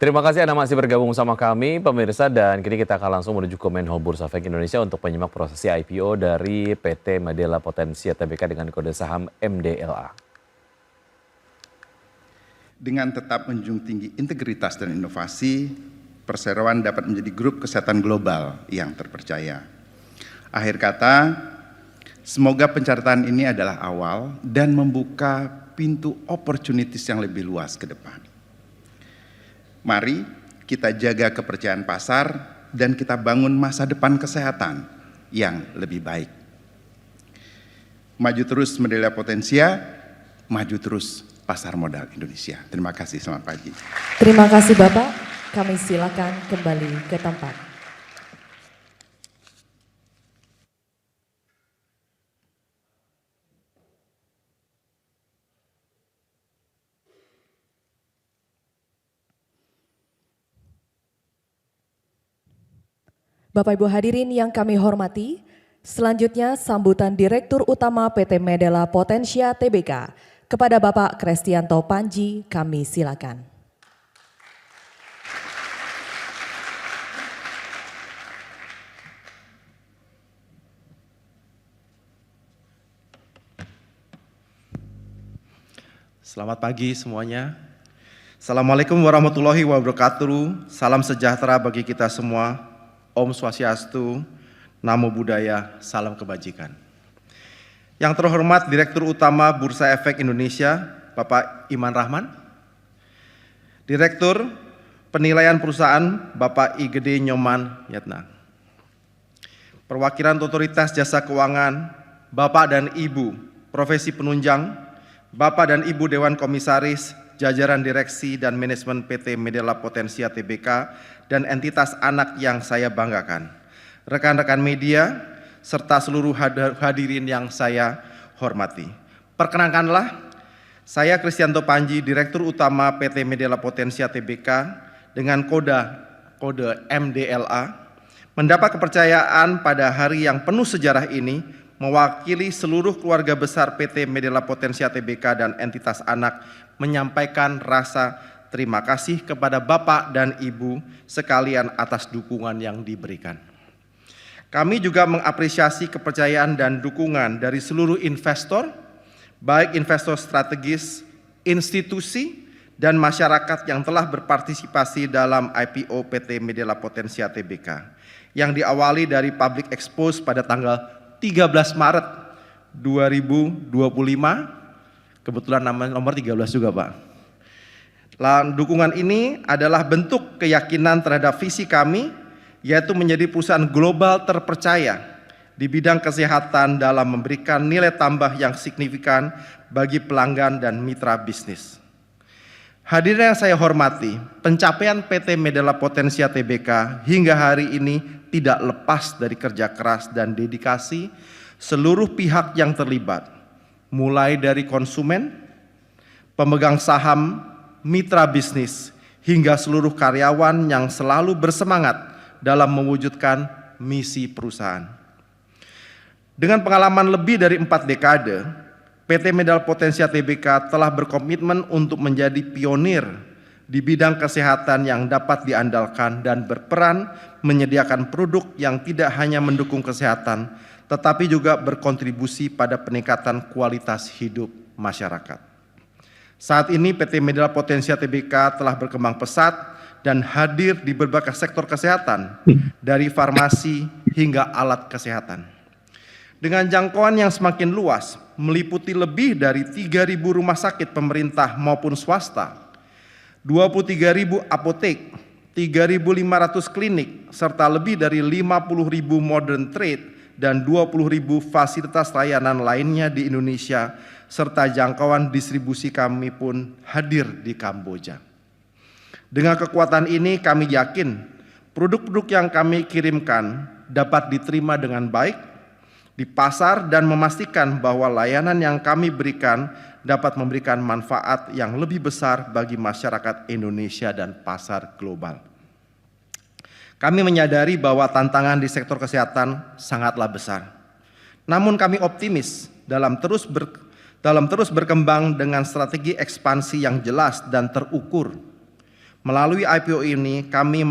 Terima kasih Anda masih bergabung sama kami, pemirsa, dan kini kita akan langsung menuju ke Menhol Bursa Efek Indonesia untuk menyimak prosesi IPO dari PT Medela Potensia Tbk dengan kode saham MDLA. Dengan tetap menjunjung tinggi integritas dan inovasi, perseroan dapat menjadi grup kesehatan global yang terpercaya. Akhir kata, semoga pencatatan ini adalah awal dan membuka pintu opportunities yang lebih luas ke depan. Mari kita jaga kepercayaan pasar dan kita bangun masa depan kesehatan yang lebih baik. Maju terus Medela Potensia, maju terus pasar modal Indonesia. Terima kasih, selamat pagi. Terima kasih Bapak, kami silakan kembali ke tempat. Bapak Ibu hadirin yang kami hormati, selanjutnya sambutan Direktur Utama PT Medela Potensia Tbk kepada Bapak Kristianto Panji, kami silakan. Selamat pagi semuanya. Assalamualaikum warahmatullahi wabarakatuh. Salam sejahtera bagi kita semua. Om Swastiastu, Namo Buddhaya, salam kebajikan. Yang terhormat Direktur Utama Bursa Efek Indonesia, Bapak Iman Rahman. Direktur Penilaian Perusahaan, Bapak I Gede Nyoman Yatna. Perwakilan Otoritas Jasa Keuangan, Bapak dan Ibu Profesi Penunjang, Bapak dan Ibu Dewan Komisaris, jajaran direksi dan manajemen PT Medela Potensia Tbk, dan entitas anak yang saya banggakan, rekan-rekan media, serta seluruh hadirin yang saya hormati. Perkenankanlah, saya Kristianto Panji, Direktur Utama PT Medela Potensia Tbk dengan kode MDLA, mendapat kepercayaan pada hari yang penuh sejarah ini, mewakili seluruh keluarga besar PT Medela Potensia Tbk dan entitas anak menyampaikan rasa terima kasih kepada Bapak dan Ibu sekalian atas dukungan yang diberikan. Kami juga mengapresiasi kepercayaan dan dukungan dari seluruh investor, baik investor strategis, institusi, dan masyarakat yang telah berpartisipasi dalam IPO PT Medela Potensia Tbk, yang diawali dari public expose pada tanggal 13 Maret 2025, kebetulan nomor 13 juga Pak. Dukungan ini adalah bentuk keyakinan terhadap visi kami, yaitu menjadi perusahaan global terpercaya di bidang kesehatan dalam memberikan nilai tambah yang signifikan bagi pelanggan dan mitra bisnis. Hadirin yang saya hormati, pencapaian PT Medela Potensia Tbk hingga hari ini tidak lepas dari kerja keras dan dedikasi seluruh pihak yang terlibat, mulai dari konsumen, pemegang saham, mitra bisnis, hingga seluruh karyawan yang selalu bersemangat dalam mewujudkan misi perusahaan. Dengan pengalaman lebih dari 4 dekade, PT Medela Potensia Tbk telah berkomitmen untuk menjadi pionir di bidang kesehatan yang dapat diandalkan dan berperan menyediakan produk yang tidak hanya mendukung kesehatan, tetapi juga berkontribusi pada peningkatan kualitas hidup masyarakat. Saat ini PT Medela Potensia Tbk telah berkembang pesat dan hadir di berbagai sektor kesehatan, dari farmasi hingga alat kesehatan. Dengan jangkauan yang semakin luas, meliputi lebih dari 3.000 rumah sakit pemerintah maupun swasta, 23.000 apotek, 3.500 klinik, serta lebih dari 50.000 modern trade dan 20.000 fasilitas layanan lainnya di Indonesia, serta jangkauan distribusi kami pun hadir di Kamboja. Dengan kekuatan ini kami yakin produk-produk yang kami kirimkan dapat diterima dengan baik di pasar dan memastikan bahwa layanan yang kami berikan dapat memberikan manfaat yang lebih besar bagi masyarakat Indonesia dan pasar global. Kami menyadari bahwa tantangan di sektor kesehatan sangatlah besar. Namun kami optimis dalam terus berkembang dengan strategi ekspansi yang jelas dan terukur, Melalui IPO ini, kami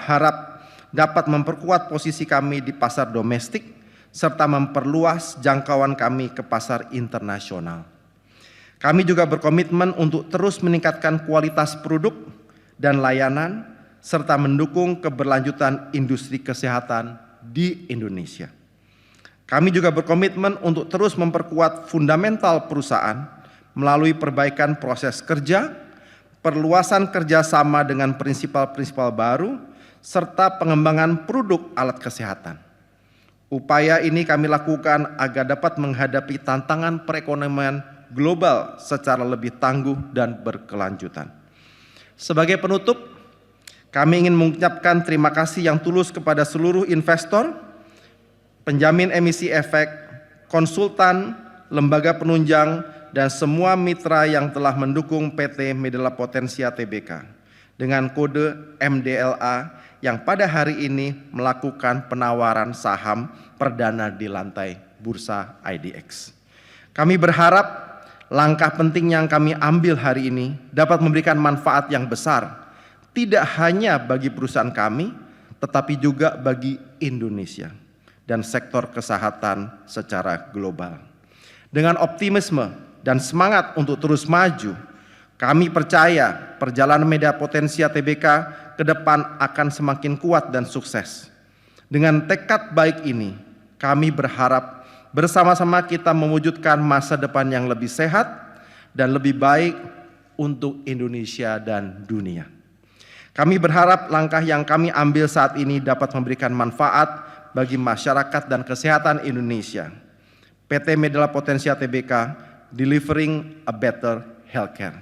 harap dapat memperkuat posisi kami di pasar domestik, serta memperluas jangkauan kami ke pasar internasional. Kami juga berkomitmen untuk terus meningkatkan kualitas produk dan layanan, serta mendukung keberlanjutan industri kesehatan di Indonesia. Kami juga berkomitmen untuk terus memperkuat fundamental perusahaan melalui perbaikan proses kerja, perluasan kerjasama dengan prinsipal-prinsipal baru, serta pengembangan produk alat kesehatan. Upaya ini kami lakukan agar dapat menghadapi tantangan perekonomian global secara lebih tangguh dan berkelanjutan. Sebagai penutup, kami ingin mengucapkan terima kasih yang tulus kepada seluruh investor, penjamin emisi efek, konsultan, lembaga penunjang, dan semua mitra yang telah mendukung PT Medela Potensia Tbk dengan kode MDLA yang pada hari ini melakukan penawaran saham perdana di lantai Bursa IDX. Kami berharap langkah penting yang kami ambil hari ini dapat memberikan manfaat yang besar, tidak hanya bagi perusahaan kami, tetapi juga bagi Indonesia dan sektor kesehatan secara global. Dengan optimisme dan semangat untuk terus maju, kami percaya perjalanan Medela Potensia Tbk ke depan akan semakin kuat dan sukses. Dengan tekad baik ini, kami berharap bersama-sama kita mewujudkan masa depan yang lebih sehat dan lebih baik untuk Indonesia dan dunia. Kami berharap langkah yang kami ambil saat ini dapat memberikan manfaat bagi masyarakat dan kesehatan Indonesia. PT Medela Potensia Tbk delivering a better healthcare.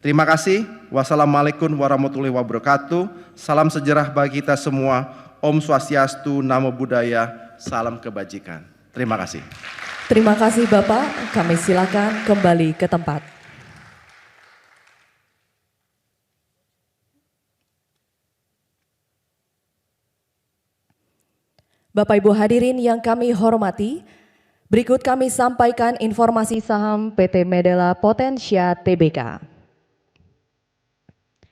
Terima kasih. Wassalamualaikum warahmatullahi wabarakatuh. Salam sejahtera bagi kita semua. Om Swastiastu, Namo Buddhaya, salam kebajikan. Terima kasih. Terima kasih Bapak, kami silakan kembali ke tempat. Bapak Ibu hadirin yang kami hormati, berikut kami sampaikan informasi saham PT Medela Potensia Tbk.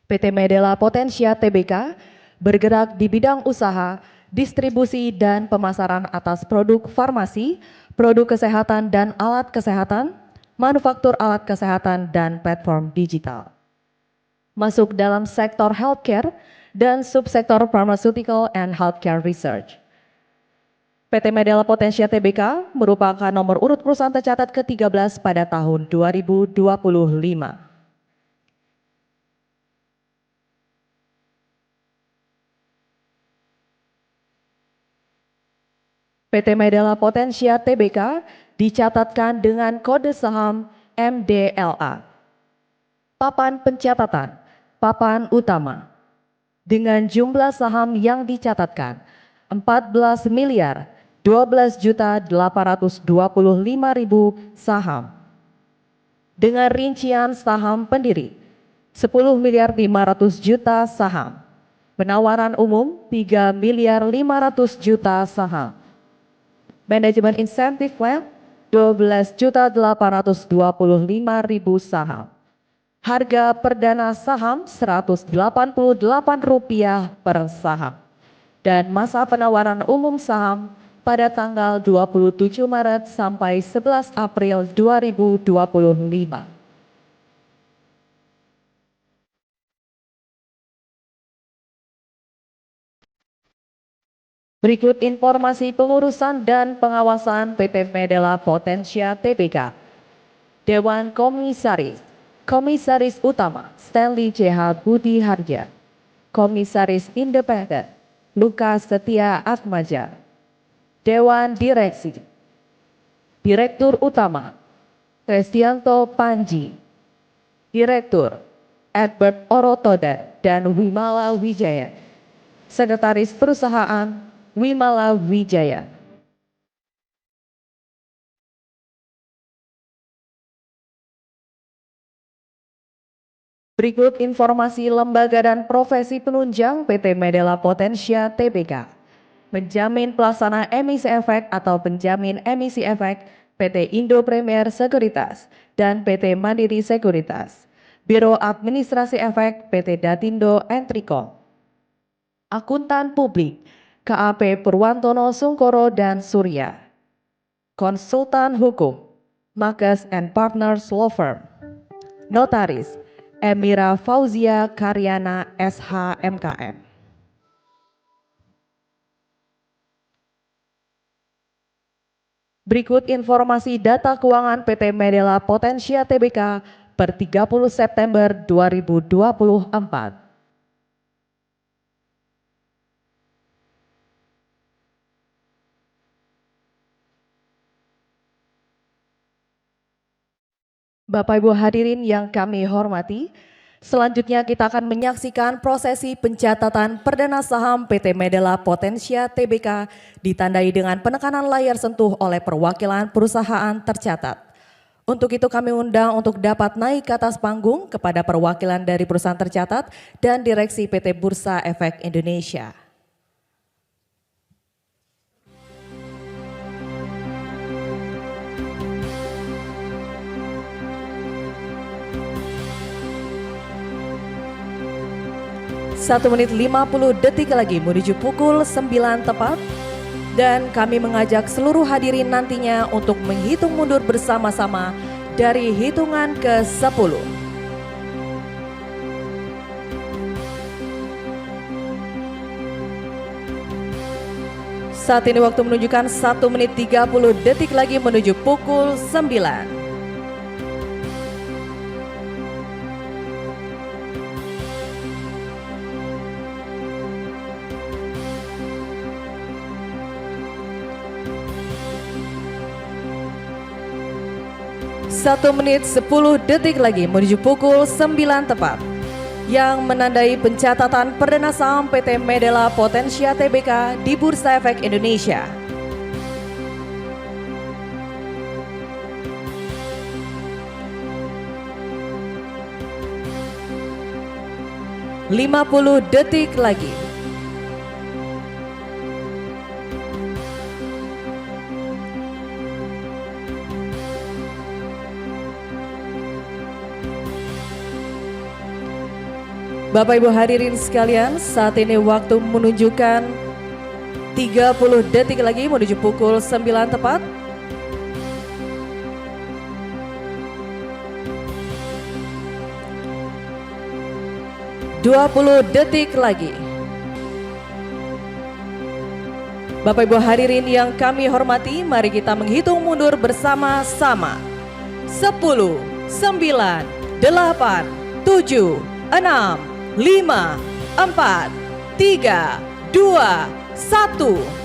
PT Medela Potensia Tbk bergerak di bidang usaha, distribusi dan pemasaran atas produk farmasi, produk kesehatan dan alat kesehatan, manufaktur alat kesehatan dan platform digital. Masuk dalam sektor healthcare dan subsektor pharmaceutical and healthcare research. PT Medela Potensia Tbk merupakan nomor urut perusahaan tercatat ke-13 pada tahun 2025. PT Medela Potensia Tbk dicatatkan dengan kode saham MDLA. Papan pencatatan, papan utama. Dengan jumlah saham yang dicatatkan 14 miliar 12.825.000 saham. Dengan rincian saham pendiri 10 miliar 500 juta saham. Penawaran umum 3 miliar 500 juta saham. Manajemen insentif plan 12.825.000 saham. Harga perdana saham Rp188 per saham. Dan masa penawaran umum saham pada tanggal 27 Maret sampai 11 April 2025. Berikut informasi pengurusan dan pengawasan PT Medela Potensia Tbk. Dewan Komisaris, Komisaris Utama Stanley CH Budi Harja, Komisaris Independen Lukas Setia Atmaja, Dewan Direksi, Direktur Utama Kristianto Panji, Direktur Edward Orotoda dan Wimala Wijaya, Sekretaris Perusahaan Wimala Wijaya. Berikut informasi lembaga dan profesi penunjang PT Medela Potensia Tbk. Menjamin pelaksana emisi efek atau penjamin emisi efek PT Indo Premier Sekuritas dan PT Mandiri Sekuritas. Biro Administrasi Efek PT Datindo Entriko. Akuntan Publik KAP Purwantono Sungkoro dan Surya. Konsultan Hukum Marcus and Partners Law Firm. Notaris Emira Fauzia Karyana SH MKM. Berikut informasi data keuangan PT Medela Potensia Tbk per 30 September 2024. Bapak Ibu hadirin yang kami hormati, selanjutnya kita akan menyaksikan prosesi pencatatan perdana saham PT Medela Potensia Tbk ditandai dengan penekanan layar sentuh oleh perwakilan perusahaan tercatat. Untuk itu kami undang untuk dapat naik ke atas panggung kepada perwakilan dari perusahaan tercatat dan Direksi PT Bursa Efek Indonesia. Satu menit 50 detik lagi menuju pukul 9 tepat. Dan kami mengajak seluruh hadirin nantinya untuk menghitung mundur bersama-sama dari hitungan ke-10. Saat ini waktu menunjukkan 1 menit 30 detik lagi menuju pukul 9. Satu menit 10 detik lagi menuju pukul 9 tepat yang menandai pencatatan perdana saham PT Medela Potensia Tbk di Bursa Efek Indonesia. Lima 50 detik lagi. Bapak Ibu hadirin sekalian, saat ini waktu menunjukkan 30 detik lagi menuju pukul 9 tepat. Dua 20 detik lagi. Bapak Ibu hadirin yang kami hormati, mari kita menghitung mundur bersama-sama. 10, 9, 8, 7, 6, 5, 4, 3, 2, 1.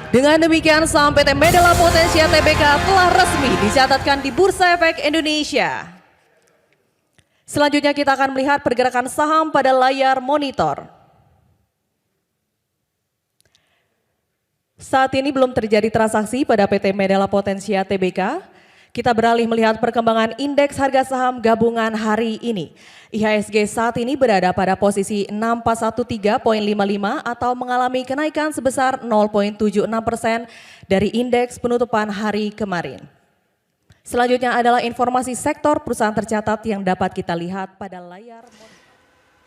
Dengan demikian saham PT Medela Potensia Tbk telah resmi dicatatkan di Bursa Efek Indonesia. Selanjutnya kita akan melihat pergerakan saham pada layar monitor. Saat ini belum terjadi transaksi pada PT Medela Potensia Tbk. Kita beralih melihat perkembangan indeks harga saham gabungan hari ini. IHSG saat ini berada pada posisi 6413.55 atau mengalami kenaikan sebesar 0,76% dari indeks penutupan hari kemarin. Selanjutnya adalah informasi sektor perusahaan tercatat yang dapat kita lihat pada layar monitor.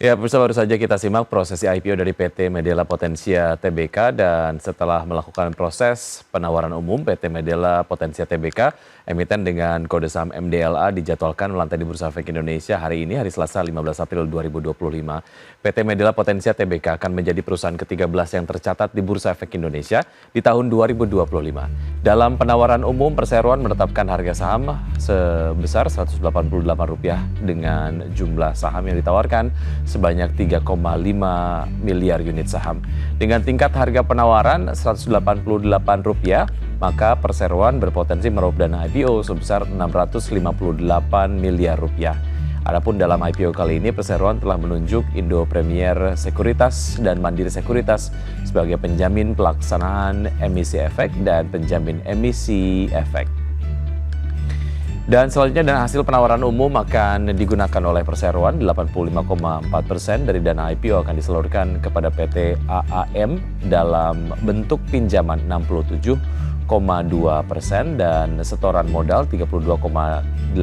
Ya, pemirsa, baru saja kita simak prosesi IPO dari PT Medela Potensia Tbk, dan setelah melakukan proses penawaran umum, PT Medela Potensia Tbk, emiten dengan kode saham MDLA dijadwalkan melantai di Bursa Efek Indonesia hari ini, hari Selasa 15 April 2025. PT Medela Potensia Tbk akan menjadi perusahaan ke-13 yang tercatat di Bursa Efek Indonesia di tahun 2025. Dalam penawaran umum, perseroan menetapkan harga saham sebesar Rp188 dengan jumlah saham yang ditawarkan sebanyak 3,5 miliar unit saham. Dengan tingkat harga penawaran Rp188, maka perseroan berpotensi meraup dana IPO sebesar Rp658 miliar. Adapun dalam IPO kali ini, perseroan telah menunjuk Indo Premier Sekuritas dan Mandiri Sekuritas sebagai penjamin pelaksanaan emisi efek dan penjamin emisi efek. Dan selanjutnya dana hasil penawaran umum akan digunakan oleh perseroan. 85,4% dari dana IPO akan disalurkan kepada PT AAM dalam bentuk pinjaman 67,2% dan setoran modal 32,8%.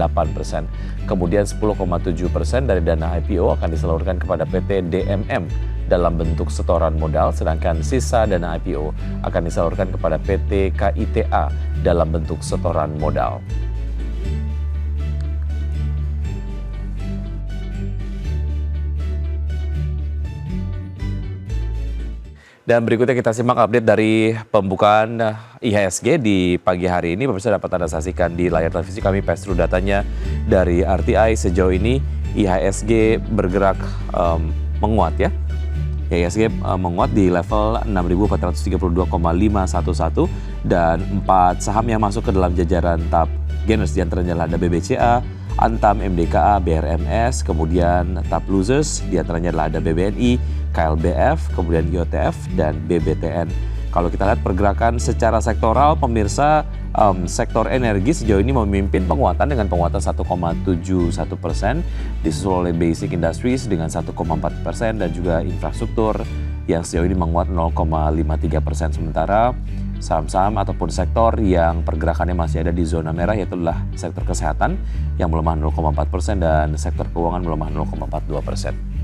Kemudian 10,7% dari dana IPO akan disalurkan kepada PT DMM dalam bentuk setoran modal, sedangkan sisa dana IPO akan disalurkan kepada PT KITA dalam bentuk setoran modal. Dan berikutnya kita simak update dari pembukaan IHSG di pagi hari ini. Pemirsa dapat Anda saksikan di layar televisi kami, pass through datanya dari RTI. Sejauh ini IHSG bergerak menguat ya. IHSG menguat di level 6.432,511 dan 4 saham yang masuk ke dalam jajaran top gainers, di antaranya ada BBCA, Antam, MDKA, BRMS, kemudian top losers, di antaranya adalah ada BBNI, KLBF, kemudian IOTF, dan BBTN. Kalau kita lihat pergerakan secara sektoral, pemirsa, sektor energi sejauh ini memimpin penguatan dengan penguatan 1,71%, disusul oleh basic industries dengan 1,4% dan juga infrastruktur yang sejauh ini menguat 0,53%. Sementara saham-saham ataupun sektor yang pergerakannya masih ada di zona merah, yaitu adalah sektor kesehatan yang melemah 0,4% dan sektor keuangan melemah 0,42%.